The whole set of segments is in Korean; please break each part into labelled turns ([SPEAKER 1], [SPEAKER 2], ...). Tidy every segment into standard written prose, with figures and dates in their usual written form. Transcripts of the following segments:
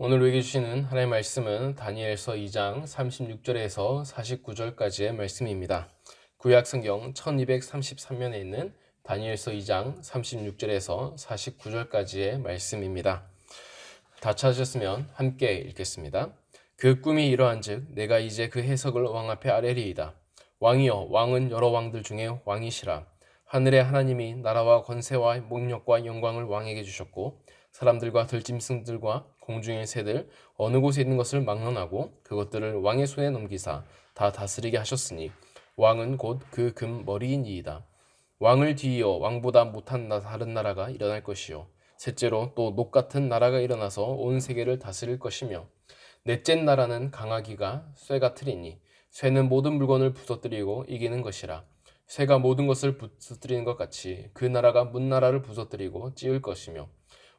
[SPEAKER 1] 오늘 우리에게 주시는 하나님의 말씀은 다니엘서 2장 36절에서 49절까지의 말씀입니다. 구약 성경 1233면에 있는 다니엘서 2장 36절에서 49절까지의 말씀입니다. 다 찾으셨으면 함께 읽겠습니다. 그 꿈이 이러한즉 내가 이제 그 해석을 왕 앞에 아뢰리이다. 왕이여, 왕은 여러 왕들 중에 왕이시라. 하늘의 하나님이 나라와 권세와 목력과 영광을 왕에게 주셨고 사람들과 들짐승들과 공중의 새들 어느 곳에 있는 것을 막론하고 그것들을 왕의 손에 넘기사 다 다스리게 하셨으니 왕은 곧 그 금 머리이니이다. 왕을 뒤이어 왕보다 못한 다른 나라가 일어날 것이요 셋째로 또 녹 같은 나라가 일어나서 온 세계를 다스릴 것이며 넷째 나라는 강하기가 쇠 같으리니 쇠는 모든 물건을 부서뜨리고 이기는 것이라. 쇠가 모든 것을 부서뜨리는 것 같이 그 나라가 문 나라를 부서뜨리고 찌을 것이며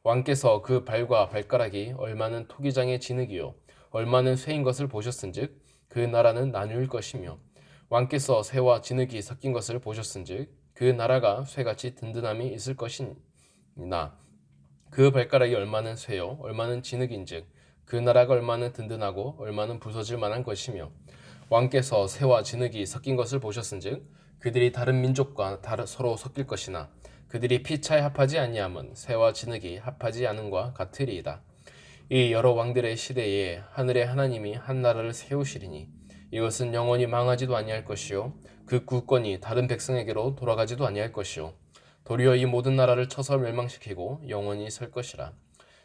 [SPEAKER 1] 왕께서 그 발과 발가락이 얼마는 토기장의 진흙이요 얼마는 쇠인 것을 보셨은즉 그 나라는 나눌 것이며 왕께서 쇠와 진흙이 섞인 것을 보셨은즉 그 나라가 쇠같이 든든함이 있을 것이나 그 발가락이 얼마는 쇠요 얼마는 진흙인즉 그 나라가 얼마는 든든하고 얼마는 부서질 만한 것이며 왕께서 쇠와 진흙이 섞인 것을 보셨은즉 그들이 다른 민족과 서로 섞일 것이나 그들이 피차에 합하지 아니함은 쇠와 진흙이 합하지 않음과 같으리이다. 이 여러 왕들의 시대에 하늘의 하나님이 한 나라를 세우시리니 이것은 영원히 망하지도 아니할 것이요 그 국권이 다른 백성에게로 돌아가지도 아니할 것이요 도리어 이 모든 나라를 쳐서 멸망시키고 영원히 설 것이라.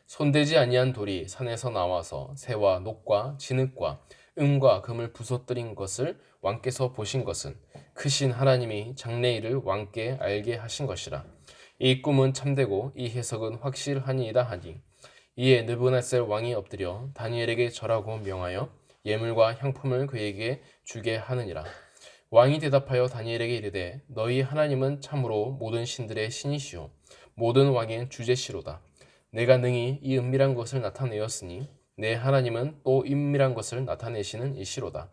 [SPEAKER 1] 손대지 아니한 돌이 산에서 나와서 새와 녹과 진흙과 은과 금을 부서뜨린 것을 왕께서 보신 것은 크신 하나님이 장래일을 왕께 알게 하신 것이라. 이 꿈은 참되고 이 해석은 확실하니이다 하니 이에 느부갓네살 왕이 엎드려 다니엘에게 절하고 명하여 예물과 향품을 그에게 주게 하느니라. 왕이 대답하여 다니엘에게 이르되 너희 하나님은 참으로 모든 신들의 신이시오 모든 왕의 주제시로다. 내가 능히 이 은밀한 것을 나타내었으니 내 하나님은 또 은밀한 것을 나타내시는 이시로다.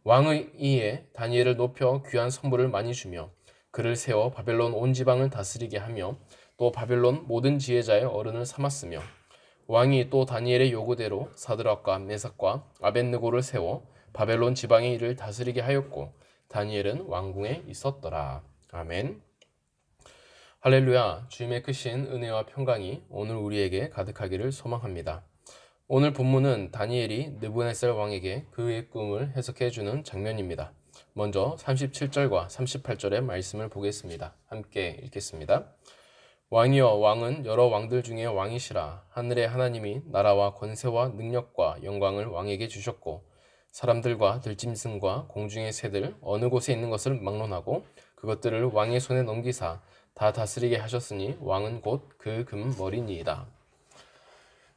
[SPEAKER 1] 왕의 이에 다니엘을 높여 귀한 선물을 많이 주며 그를 세워 바벨론 온 지방을 다스리게 하며 또 바벨론 모든 지혜자의 어른을 삼았으며 왕이 또 다니엘의 요구대로 사드락과 메삭과 아벳느고를 세워 바벨론 지방의 일을 다스리게 하였고 다니엘은 왕궁에 있었더라. 아멘. 할렐루야. 주님의 크신 은혜와 평강이 오늘 우리에게 가득하기를 소망합니다. 오늘 본문은 다니엘이 느부갓네살 왕에게 그의 꿈을 해석해 주는 장면입니다. 먼저 37절과 38절의 말씀을 보겠습니다. 함께 읽겠습니다. 왕이여, 왕은 여러 왕들 중에 왕이시라. 하늘의 하나님이 나라와 권세와 능력과 영광을 왕에게 주셨고 사람들과 들짐승과 공중의 새들 어느 곳에 있는 것을 막론하고 그것들을 왕의 손에 넘기사 다 다스리게 하셨으니 왕은 곧 그 금 머리니이다.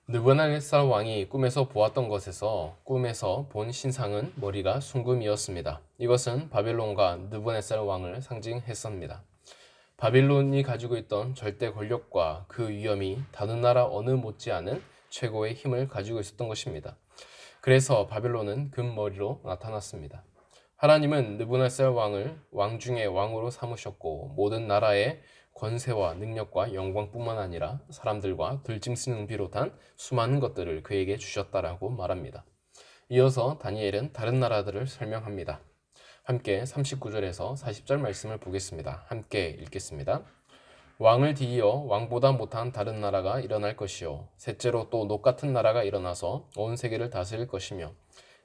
[SPEAKER 1] 느부갓네살 왕이 꿈에서 보았던 것에서 꿈에서 본 신상은 머리가 숭금이었습니다. 이것은 바벨론과 느부갓네살 왕을 상징했습니다. 바빌론이 가지고 있던 절대 권력과 그 위엄이 다른 나라 어느 못지않은 최고의 힘을 가지고 있었던 것입니다. 그래서 바벨론은 금머리로 나타났습니다. 하나님은 느부갓네살 왕을 왕 중의 왕으로 삼으셨고 모든 나라의 권세와 능력과 영광뿐만 아니라 사람들과 들짐승을 비롯한 수많은 것들을 그에게 주셨다라고 말합니다. 이어서 다니엘은 다른 나라들을 설명합니다. 함께 39절에서 40절 말씀을 보겠습니다. 함께 읽겠습니다. 왕을 뒤이어 왕보다 못한 다른 나라가 일어날 것이요 셋째로 또 녹 같은 나라가 일어나서 온 세계를 다스릴 것이며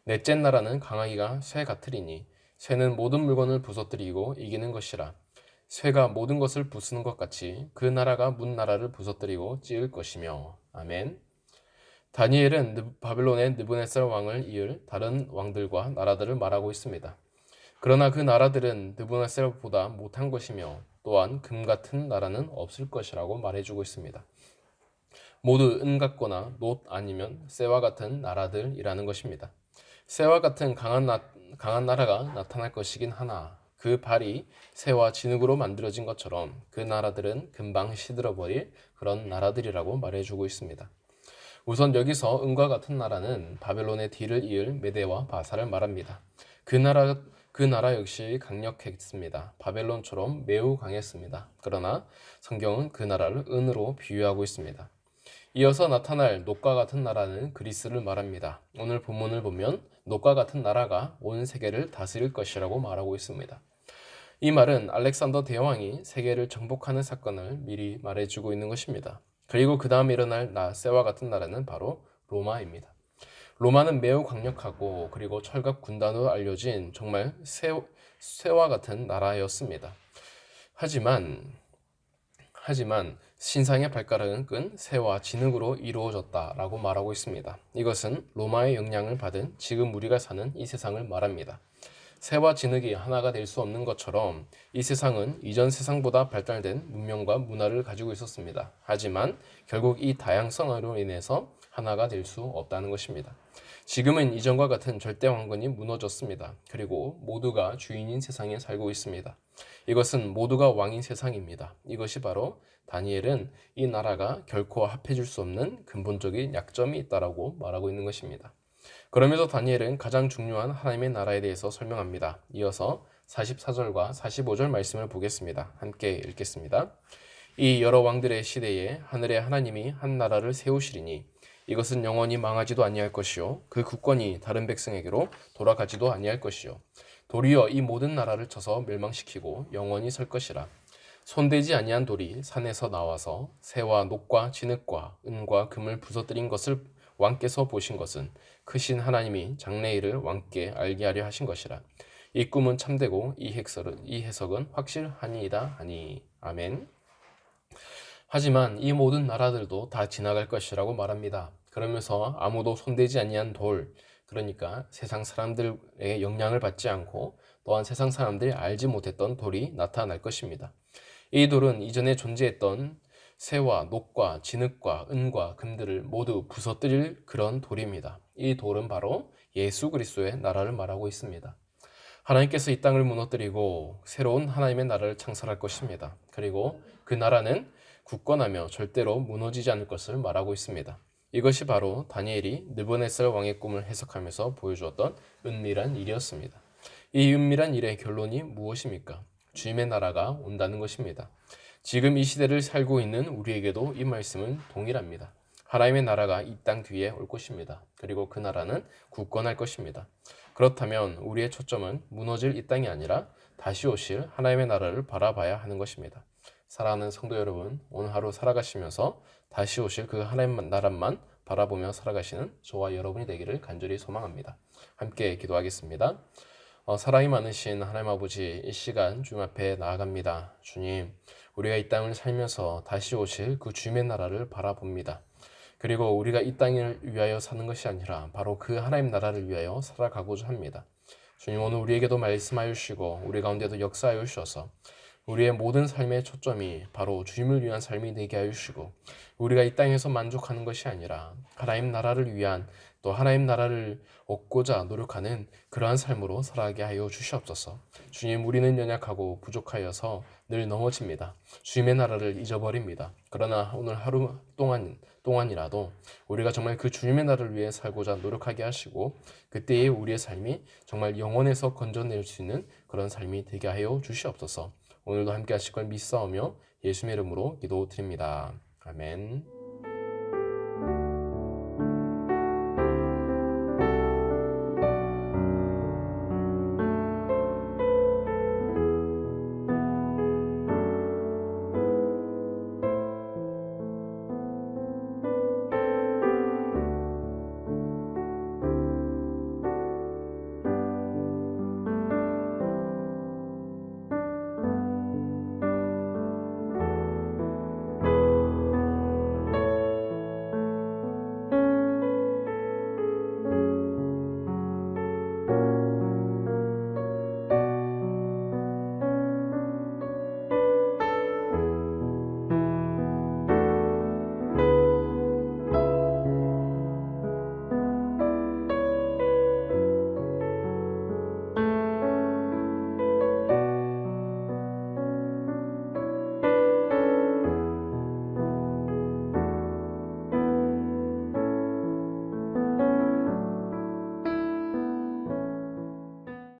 [SPEAKER 1] 넷째 나라는 강하기가 쇠 같으리니 쇠는 모든 물건을 부서뜨리고 이기는 것이라. 쇠가 모든 것을 부수는 것 같이 그 나라가 문 나라를 부서뜨리고 찌을 것이며. 아멘. 다니엘은 바벨론의 느부갓네살 왕을 이을 다른 왕들과 나라들을 말하고 있습니다. 그러나 그 나라들은 느부갓네살보다 못한 것이며 또한 금 같은 나라는 없을 것이라고 말해주고 있습니다. 모두 은 같거나 놋 아니면 쇠와 같은 나라들이라는 것입니다. 쇠와 같은 강한 나라가 나타날 것이긴 하나 그 발이 쇠와 진흙으로 만들어진 것처럼 그 나라들은 금방 시들어버릴 그런 나라들이라고 말해주고 있습니다. 우선 여기서 은과 같은 나라는 바벨론의 뒤를 이을 메대와 바사를 말합니다. 그 나라 역시 강력했습니다. 바벨론처럼 매우 강했습니다. 그러나 성경은 그 나라를 은으로 비유하고 있습니다. 이어서 나타날 녹과 같은 나라는 그리스를 말합니다. 오늘 본문을 보면 녹과 같은 나라가 온 세계를 다스릴 것이라고 말하고 있습니다. 이 말은 알렉산더 대왕이 세계를 정복하는 사건을 미리 말해주고 있는 것입니다. 그리고 그 다음 일어날 나세와 같은 나라는 바로 로마입니다. 로마는 매우 강력하고 그리고 철갑 군단으로 알려진 정말 쇠와 같은 나라였습니다. 하지만 신상의 발가락은 새와 진흙으로 이루어졌다라고 말하고 있습니다. 이것은 로마의 영향을 받은 지금 우리가 사는 이 세상을 말합니다. 새와 진흙이 하나가 될 수 없는 것처럼 이 세상은 이전 세상보다 발달된 문명과 문화를 가지고 있었습니다. 하지만 결국 이 다양성으로 인해서 하나가 될 수 없다는 것입니다. 지금은 이전과 같은 절대 왕권이 무너졌습니다. 그리고 모두가 주인인 세상에 살고 있습니다. 이것은 모두가 왕인 세상입니다. 이것이 바로 다니엘은 이 나라가 결코 합해질 수 없는 근본적인 약점이 있다라고 말하고 있는 것입니다. 그러면서 다니엘은 가장 중요한 하나님의 나라에 대해서 설명합니다. 이어서 44절과 45절 말씀을 보겠습니다. 함께 읽겠습니다. 이 여러 왕들의 시대에 하늘의 하나님이 한 나라를 세우시리니 이것은 영원히 망하지도 아니할 것이요 그 국권이 다른 백성에게로 돌아가지도 아니할 것이요 도리어 이 모든 나라를 쳐서 멸망시키고 영원히 설 것이라. 손대지 아니한 돌이 산에서 나와서 새와 녹과 진흙과 은과 금을 부서뜨린 것을 왕께서 보신 것은 크신 하나님이 장래일을 왕께 알게 하려 하신 것이라. 이 꿈은 참되고 이 해석은 확실하니이다 하니. 아멘. 하지만 이 모든 나라들도 다 지나갈 것이라고 말합니다. 그러면서 아무도 손대지 아니한 돌, 그러니까 세상 사람들의 영향을 받지 않고 또한 세상 사람들이 알지 못했던 돌이 나타날 것입니다. 이 돌은 이전에 존재했던 새와 녹과 진흙과 은과 금들을 모두 부서뜨릴 그런 돌입니다. 이 돌은 바로 예수 그리스도의 나라를 말하고 있습니다. 하나님께서 이 땅을 무너뜨리고 새로운 하나님의 나라를 창설할 것입니다. 그리고 그 나라는 굳건하며 절대로 무너지지 않을 것을 말하고 있습니다. 이것이 바로 다니엘이 느부갓네살 왕의 꿈을 해석하면서 보여주었던 은밀한 일이었습니다. 이 은밀한 일의 결론이 무엇입니까? 주님의 나라가 온다는 것입니다. 지금 이 시대를 살고 있는 우리에게도 이 말씀은 동일합니다. 하나님의 나라가 이 땅 뒤에 올 것입니다. 그리고 그 나라는 굳건할 것입니다. 그렇다면 우리의 초점은 무너질 이 땅이 아니라 다시 오실 하나님의 나라를 바라봐야 하는 것입니다. 사랑하는 성도 여러분, 오늘 하루 살아가시면서 다시 오실 그 하나님 나라만 바라보며 살아가시는 저와 여러분이 되기를 간절히 소망합니다. 함께 기도하겠습니다. 사랑이 많으신 하나님 아버지, 이 시간 주님 앞에 나아갑니다. 주님, 우리가 이 땅을 살면서 다시 오실 그 주님의 나라를 바라봅니다. 그리고 우리가 이 땅을 위하여 사는 것이 아니라 바로 그 하나님 나라를 위하여 살아가고자 합니다. 주님, 오늘 우리에게도 말씀하여 주시고 우리 가운데도 역사하여 주셔서 우리의 모든 삶의 초점이 바로 주님을 위한 삶이 되게 하여 주시고 우리가 이 땅에서 만족하는 것이 아니라 하나님 나라를 위한 또 하나님 나라를 얻고자 노력하는 그러한 삶으로 살아가게 하여 주시옵소서. 주님, 우리는 연약하고 부족하여서 늘 넘어집니다. 주님의 나라를 잊어버립니다. 그러나 오늘 하루 동안이라도 우리가 정말 그 주님의 나라를 위해 살고자 노력하게 하시고 그때의 우리의 삶이 정말 영원에서 건져낼 수 있는 그런 삶이 되게 하여 주시옵소서. 오늘도 함께 하실 걸 믿사오며 예수님의 이름으로 기도드립니다. 아멘.